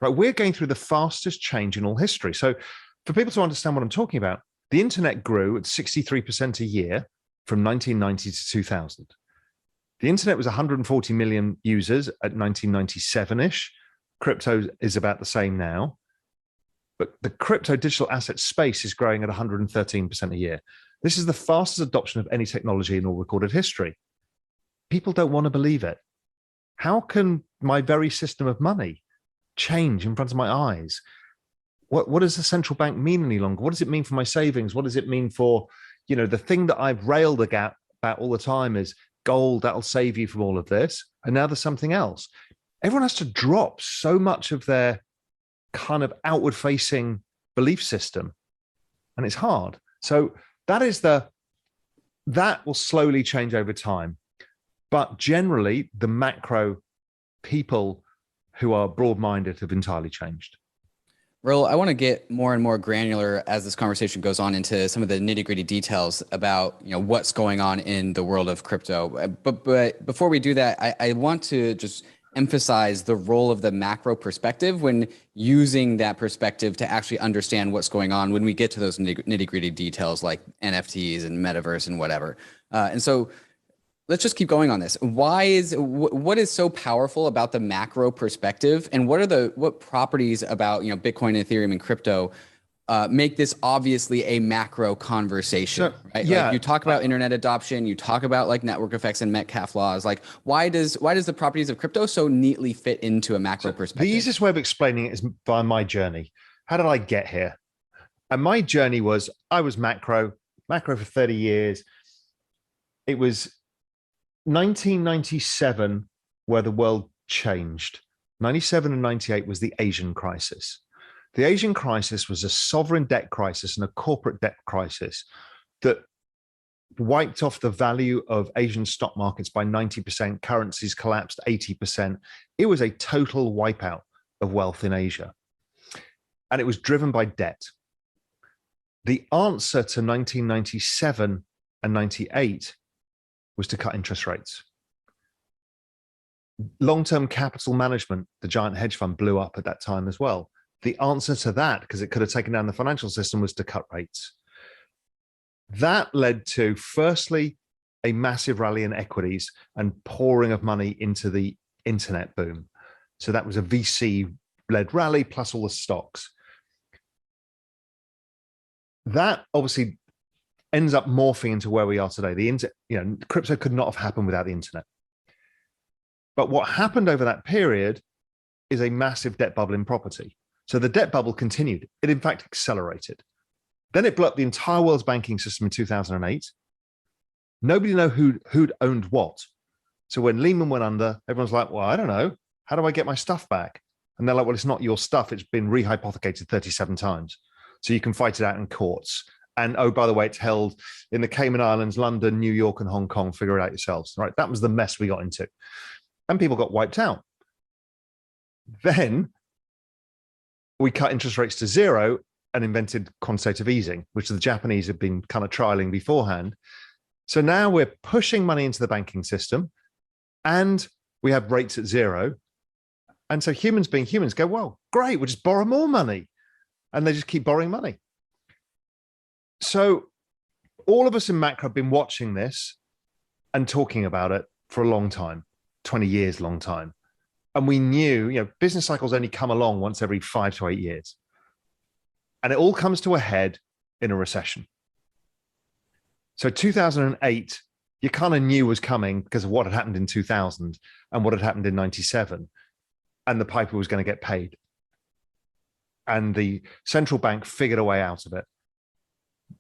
right? We're going through the fastest change in all history. So for people to understand what I'm talking about, the internet grew at 63% a year from 1990 to 2000. The internet was 140 million users at 1997-ish. Crypto is about the same now. But the crypto digital asset space is growing at 113% a year. This is the fastest adoption of any technology in all recorded history. People don't want to believe it. How can my very system of money change in front of my eyes? What does the central bank mean any longer? What does it mean for my savings? What does it mean for, the thing that I've railed about all the time is gold, that'll save you from all of this. And now there's something else. Everyone has to drop so much of their kind of outward facing belief system. And it's hard. So that will slowly change over time. But generally, the macro people who are broad-minded have entirely changed. Raoul, I want to get more and more granular as this conversation goes on into some of the nitty-gritty details about what's going on in the world of crypto. But before we do that, I want to just emphasize the role of the macro perspective when using that perspective to actually understand what's going on when we get to those nitty-gritty details like NFTs and metaverse and whatever. And so let's just keep going on this. What is so powerful about the macro perspective, and what properties about Bitcoin, Ethereum, and crypto make this obviously a macro conversation? Right? Yeah, like you talk about internet adoption, you talk about like network effects and Metcalfe laws. Like why does the properties of crypto so neatly fit into a macro perspective? The easiest way of explaining it is by my journey. How did I get here? And my journey was I was macro for 30 years. It was 1997 where the world changed. 97 and 98 was the Asian crisis. The Asian crisis was a sovereign debt crisis and a corporate debt crisis that wiped off the value of Asian stock markets by 90%, currencies collapsed 80%. It was a total wipeout of wealth in Asia. And it was driven by debt. The answer to 1997 and 98 was to cut interest rates. Long-term capital management, the giant hedge fund, blew up at that time as well. The answer to that, because it could have taken down the financial system, was to cut rates. That led to, firstly, a massive rally in equities and pouring of money into the internet boom. So that was a VC-led rally plus all the stocks. That obviously ends up morphing into where we are today. Crypto could not have happened without the internet. But what happened over that period is a massive debt bubble in property. So the debt bubble continued. It, in fact, accelerated. Then it blew up the entire world's banking system in 2008. Nobody knew who'd owned what. So when Lehman went under, everyone's like, well, I don't know. How do I get my stuff back? And they're like, well, it's not your stuff. It's been rehypothecated 37 times. So you can fight it out in courts. And oh, by the way, it's held in the Cayman Islands, London, New York, and Hong Kong. Figure it out yourselves. Right? That was the mess we got into. And people got wiped out. Then we cut interest rates to zero and invented quantitative easing, which the Japanese had been kind of trialing beforehand. So now we're pushing money into the banking system and we have rates at zero. And so humans being humans go, well, great, we'll just borrow more money. And they just keep borrowing money. So all of us in macro have been watching this and talking about it for a long time, 20 years, long time. And we knew, business cycles only come along once every 5 to 8 years. And it all comes to a head in a recession. So 2008, you kind of knew was coming because of what had happened in 2000 and what had happened in 97. And the piper was going to get paid. And the central bank figured a way out of it.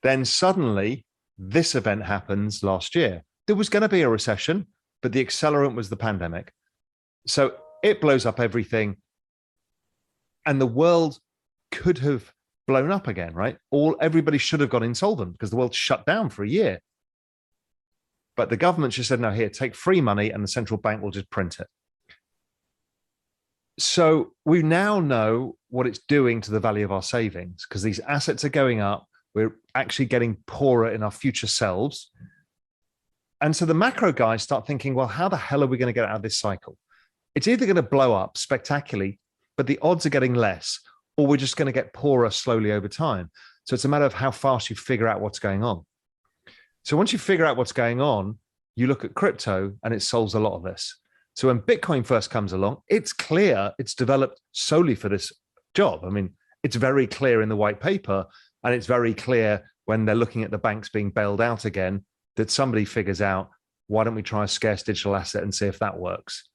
Then suddenly, this event happens last year. There was going to be a recession, but the accelerant was the pandemic. So it blows up everything. And the world could have blown up again, right? Everybody should have gone insolvent because the world shut down for a year. But the government just said, no, here, take free money and the central bank will just print it. So we now know what it's doing to the value of our savings because these assets are going up. We're actually getting poorer in our future selves. And so the macro guys start thinking, well, how the hell are we going to get out of this cycle? It's either going to blow up spectacularly but the odds are getting less, or we're just going to get poorer slowly over time. So it's a matter of how fast you figure out what's going on. So once you figure out what's going on, you look at crypto and it solves a lot of this. So when Bitcoin first comes along, it's clear it's developed solely for this job. I mean, it's very clear in the white paper, and it's very clear when they're looking at the banks being bailed out again, that somebody figures out, why don't we try a scarce digital asset and see if that works?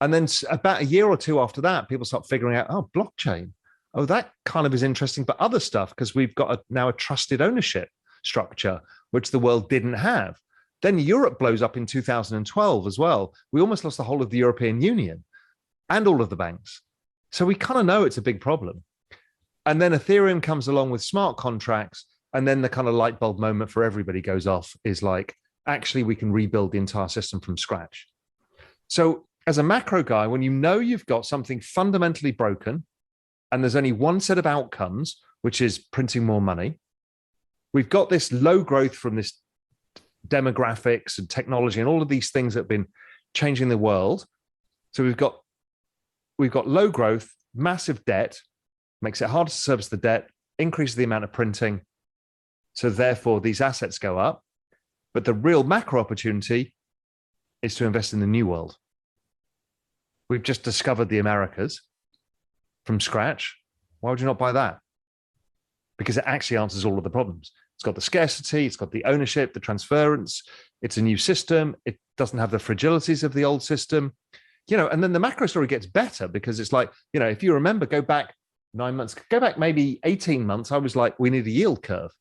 And then about a year or two after that, people start figuring out, oh, blockchain. Oh, that kind of is interesting, but other stuff, because we've got now a trusted ownership structure, which the world didn't have. Then Europe blows up in 2012 as well. We almost lost the whole of the European Union and all of the banks. So we kind of know it's a big problem. And then Ethereum comes along with smart contracts. And then the kind of light bulb moment for everybody goes off is like, actually, we can rebuild the entire system from scratch. So as a macro guy, when you know you've got something fundamentally broken and there's only one set of outcomes, which is printing more money, we've got this low growth from this demographics and technology and all of these things that have been changing the world. So we've got low growth, massive debt, makes it harder to service the debt, increases the amount of printing. So therefore, these assets go up. But the real macro opportunity is to invest in the new world. We've just discovered the Americas from scratch. Why would you not buy that? Because it actually answers all of the problems. It's got the scarcity, it's got the ownership, the transference. It's a new system. It doesn't have the fragilities of the old system. And then the macro story gets better, because it's like, if you remember, go back 9 months, go back maybe 18 months, I was like, we need a yield curve.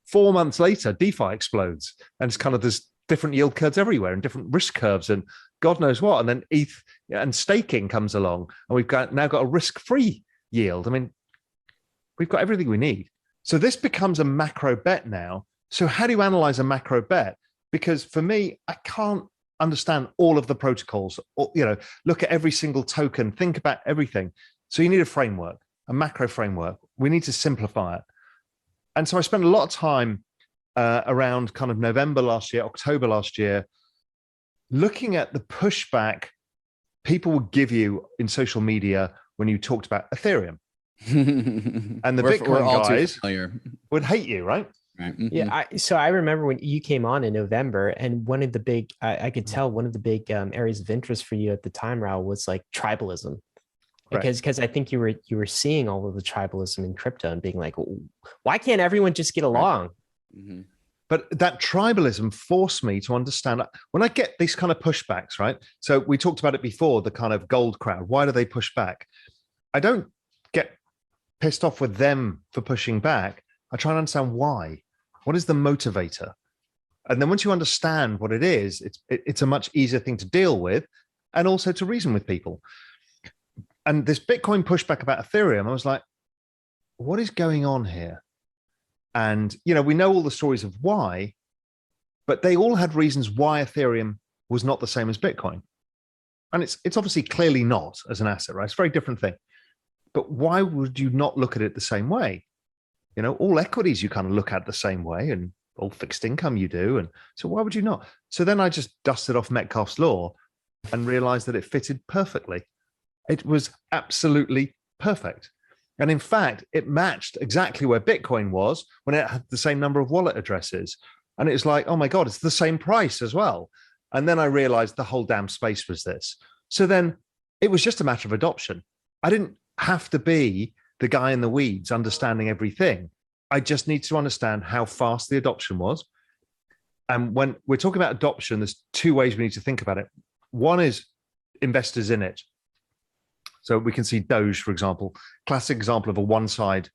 4 months later, DeFi explodes, and it's kind of there's different yield curves everywhere and different risk curves and God knows what. And then ETH and staking comes along, and we've now got a risk-free yield. I mean, we've got everything we need. So this becomes a macro bet now. So how do you analyze a macro bet? Because for me, I can't understand all of the protocols, or, look at every single token, think about everything. So you need a framework, a macro framework. We need to simplify it. And so I spent a lot of time around kind of November last year, October last year, looking at the pushback people would give you in social media when you talked about Ethereum. And the Bitcoin guys would hate you, right? Right. Mm-hmm. Yeah. So I remember when you came on in November, and one of the big, I could tell one of the big areas of interest for you at the time, Raoul, was like tribalism. Because I think you were seeing all of the tribalism in crypto and being like, why can't everyone just get along? Mm-hmm. But that tribalism forced me to understand when I get these kind of pushbacks, right? So we talked about it before, the kind of gold crowd. Why do they push back? I don't get pissed off with them for pushing back. I try and understand why. What is the motivator? And then once you understand what it is, it's a much easier thing to deal with, and also to reason with people. And this Bitcoin pushback about Ethereum, I was like, what is going on here? And, we know all the stories of why, but they all had reasons why Ethereum was not the same as Bitcoin. And it's obviously clearly not as an asset, right? It's a very different thing. But why would you not look at it the same way? All equities you kind of look at the same way, and all fixed income you do. And so why would you not? So then I just dusted off Metcalfe's law and realized that it fitted perfectly. It was absolutely perfect. And in fact, it matched exactly where Bitcoin was when it had the same number of wallet addresses. And it was like, oh my God, it's the same price as well. And then I realized the whole damn space was this. So then it was just a matter of adoption. I didn't have to be the guy in the weeds understanding everything. I just need to understand how fast the adoption was. And when we're talking about adoption, there's two ways we need to think about it. One is investors in it. So we can see Doge, for example, classic example of a one-side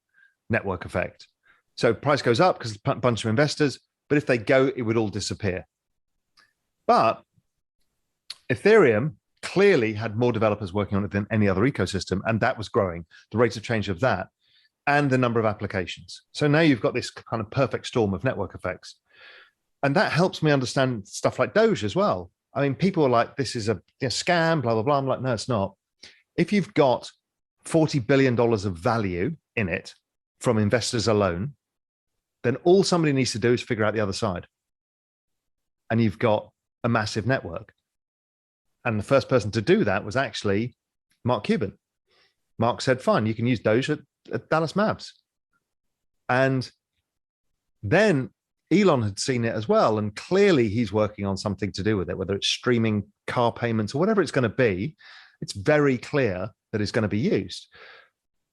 network effect. So price goes up because a bunch of investors, but if they go, it would all disappear. But Ethereum clearly had more developers working on it than any other ecosystem, and that was growing, the rate of change of that, and the number of applications. So now you've got this kind of perfect storm of network effects. And that helps me understand stuff like Doge as well. I mean, people are like, this is a scam, blah, blah, blah. I'm like, no, it's not. If you've got $40 billion of value in it from investors alone, then all somebody needs to do is figure out the other side. And you've got a massive network. And the first person to do that was actually Mark Cuban. Mark said, fine, you can use Doge at Dallas Mavs. And then Elon had seen it as well. And clearly he's working on something to do with it, whether it's streaming car payments or whatever it's going to be. It's very clear that it's going to be used.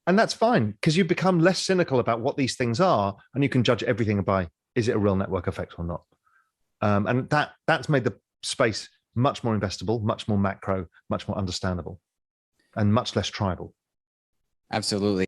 And that's fine, because you become less cynical about what these things are, and you can judge everything by, is it a real network effect or not? And that's made the space much more investable, much more macro, much more understandable, and much less tribal. Absolutely.